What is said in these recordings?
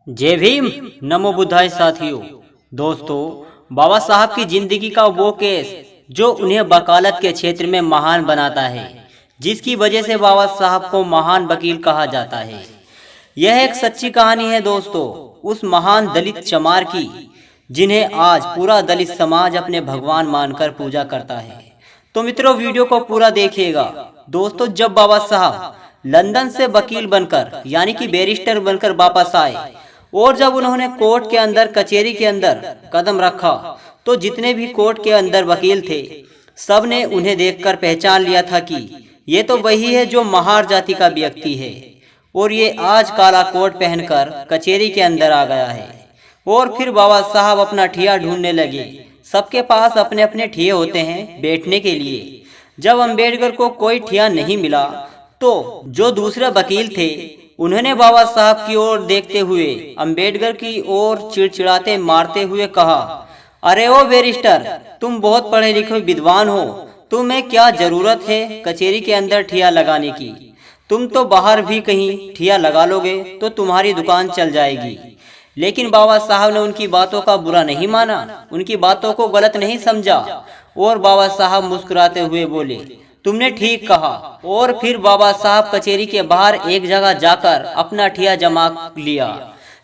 जय भीम। नमो बुद्धाय साथियों। दोस्तों, बाबा साहब की जिंदगी का वो केस जो उन्हें वकालत के क्षेत्र में महान बनाता है, जिसकी वजह से बाबा साहब को महान वकील कहा जाता है। यह एक सच्ची कहानी है दोस्तों, उस महान दलित चमार की, जिन्हें आज पूरा दलित समाज अपने भगवान मानकर पूजा करता है। तो मित्रों, वीडियो को पूरा देखिएगा। दोस्तों, जब बाबा साहब लंदन से वकील बनकर यानी कि बैरिस्टर बनकर वापस आए और जब उन्होंने कोर्ट के अंदर, कचहरी के अंदर कदम रखा, तो जितने भी कोर्ट के अंदर वकील थे, सब ने उन्हें देखकर पहचान लिया था कि ये तो वही है जो महार जाति का व्यक्ति है और ये आज काला कोट पहनकर कचहरी के अंदर आ गया है। और फिर बाबा साहब अपना ठिया ढूंढने लगे। सबके पास अपने अपने ठिये होते हैं बैठने के लिए। जब अम्बेडकर को कोई ठिया नहीं मिला तो जो दूसरे वकील थे, उन्होंने बाबा साहब की ओर देखते हुए अम्बेडकर की ओर चिड़चिड़ाते मारते हुए कहा, अरे ओ बैरिस्टर, तुम बहुत पढ़े लिखे विद्वान हो, तुम्हें क्या जरूरत है कचहरी के अंदर ठिया लगाने की? तुम तो बाहर भी कहीं ठिया लगा लोगे तो तुम्हारी दुकान चल जाएगी। लेकिन बाबा साहब ने उनकी बातों का बुरा नहीं माना, उनकी बातों को गलत नहीं समझा और बाबा साहब मुस्कुराते हुए बोले, तुमने ठीक कहा। और फिर बाबा साहब कचहरी के बाहर एक जगह जाकर अपना ठिया जमा लिया।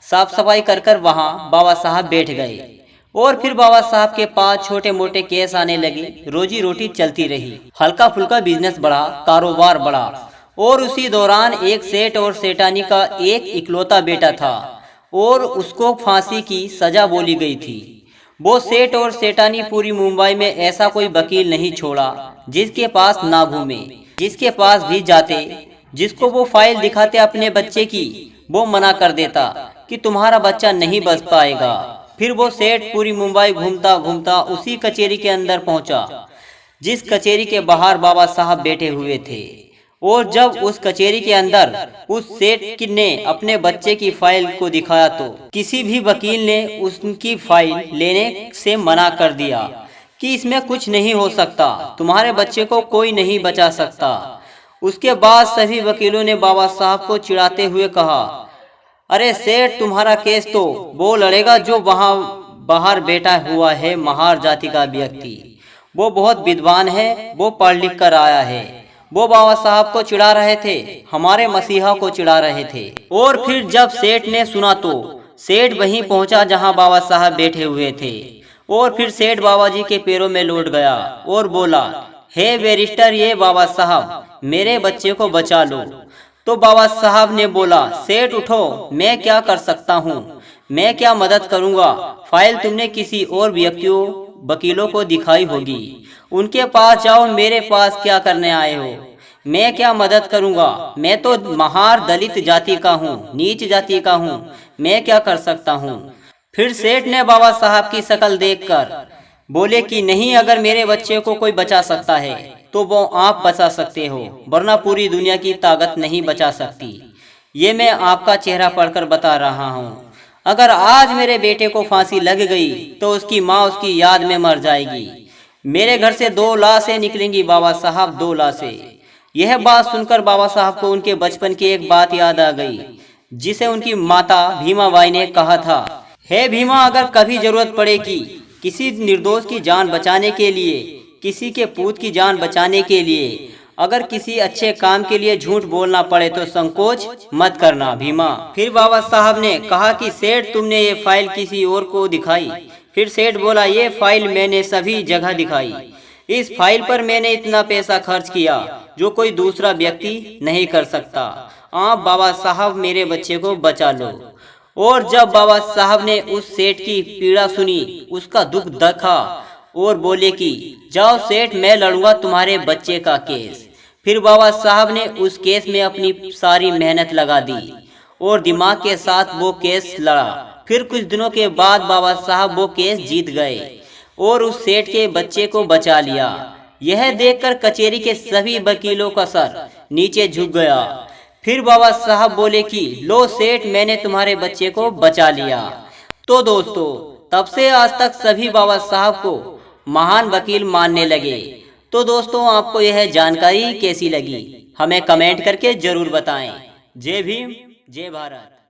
साफ सफाई कर कर वहाँ बाबा साहब बैठ गए और फिर बाबा साहब के पास छोटे मोटे केस आने लगे। रोजी रोटी चलती रही, हल्का फुल्का बिजनेस बढ़ा, कारोबार बढ़ा। और उसी दौरान एक सेठ और सेठानी का एक इकलौता बेटा था और उसको फांसी की सजा बोली गई थी। वो सेठ और सेठानी पूरी मुंबई में ऐसा कोई वकील नहीं छोड़ा जिसके पास ना घूमे। जिसके पास भी जाते, जिसको वो फाइल दिखाते अपने बच्चे की, वो मना कर देता कि तुम्हारा बच्चा नहीं बच पाएगा। फिर वो सेठ पूरी मुंबई घूमता घूमता उसी कचहरी के अंदर पहुंचा जिस कचहरी के बाहर बाबा साहब बैठे हुए थे। और जब उस कचहरी के अंदर उस सेठ ने अपने बच्चे की फाइल को दिखाया तो किसी भी वकील ने उसकी फाइल लेने से मना कर दिया कि इसमें कुछ नहीं हो सकता, तुम्हारे बच्चे को कोई नहीं बचा सकता। उसके बाद सभी वकीलों ने बाबा साहब को चिढ़ाते हुए कहा, अरे सेठ, तुम्हारा केस तो वो लड़ेगा जो वहाँ बाहर बैठा हुआ है महार जाति का व्यक्ति। वो बहुत विद्वान है, वो पढ़ लिख कर आया है। वो बाबा साहब को चिढ़ा रहे थे, हमारे मसीहा को चिढ़ा रहे थे। और फिर जब सेठ ने सुना तो सेठ वहीं पहुंचा जहां बाबा साहब बैठे हुए थे। और फिर सेठ बाबा जी के पैरों में लौट गया और बोला, हे बैरिस्टर, ये बाबा साहब, मेरे बच्चे को बचा लो। तो बाबा साहब ने बोला, सेठ उठो, मैं क्या कर सकता हूँ, मैं क्या मदद करूँगा। फाइल तुमने किसी और वकीलों को दिखाई होगी, उनके पास जाओ, मेरे पास क्या करने आए हो? मैं क्या मदद करूंगा? मैं तो महार दलित जाति का हूँ, नीच जाति का हूँ, मैं क्या कर सकता हूँ? फिर सेठ ने बाबा साहब की शक्ल देखकर बोले कि नहीं, अगर मेरे बच्चे को कोई बचा सकता है तो वो आप बचा सकते हो, वरना पूरी दुनिया की ताकत नहीं बचा सकती। ये मैं आपका चेहरा पढ़कर बता रहा हूँ। अगर आज मेरे बेटे को फांसी लग गई तो उसकी माँ उसकी याद में मर जाएगी। मेरे घर से 2 लाशें निकलेंगी बाबा साहब, 2 लाशें। यह बात सुनकर बाबा साहब को उनके बचपन की एक बात याद आ गई, जिसे उनकी माता भीमाबाई ने कहा था, हे भीमा, अगर कभी जरूरत पड़ेगी किसी निर्दोष की जान बचाने के लिए, किसी के पूत की जान बचाने के लिए, अगर किसी अच्छे काम के लिए झूठ बोलना पड़े तो संकोच मत करना भीमा। फिर बाबा साहब ने कहा कि सेठ, तुमने ये फाइल किसी और को दिखाई? फिर सेठ बोला, ये फाइल मैंने सभी जगह दिखाई। इस फाइल पर मैंने इतना पैसा खर्च किया जो कोई दूसरा व्यक्ति नहीं कर सकता। आप बाबा साहब, मेरे बच्चे को बचा लो। और जब बाबा साहब ने उस सेठ की पीड़ा सुनी, उसका दुख देखा और बोले कि जाओ सेठ, मैं लड़ूंगा तुम्हारे बच्चे का केस। फिर बाबा साहब ने उस केस में अपनी सारी मेहनत लगा दी और दिमाग के साथ वो केस लड़ा। फिर कुछ दिनों के बाद बाबा साहब वो केस जीत गए और उस सेठ के बच्चे को बचा लिया। यह देखकर कचहरी के सभी वकीलों का सर नीचे झुक गया। फिर बाबा साहब बोले कि लो सेठ, मैंने तुम्हारे बच्चे को बचा लिया। तो दोस्तों, तब से आज तक सभी बाबा साहब को महान वकील मानने लगे। तो दोस्तों, आपको यह जानकारी कैसी लगी, हमें कमेंट करके जरूर बताएं। जय भीम, जय भारत।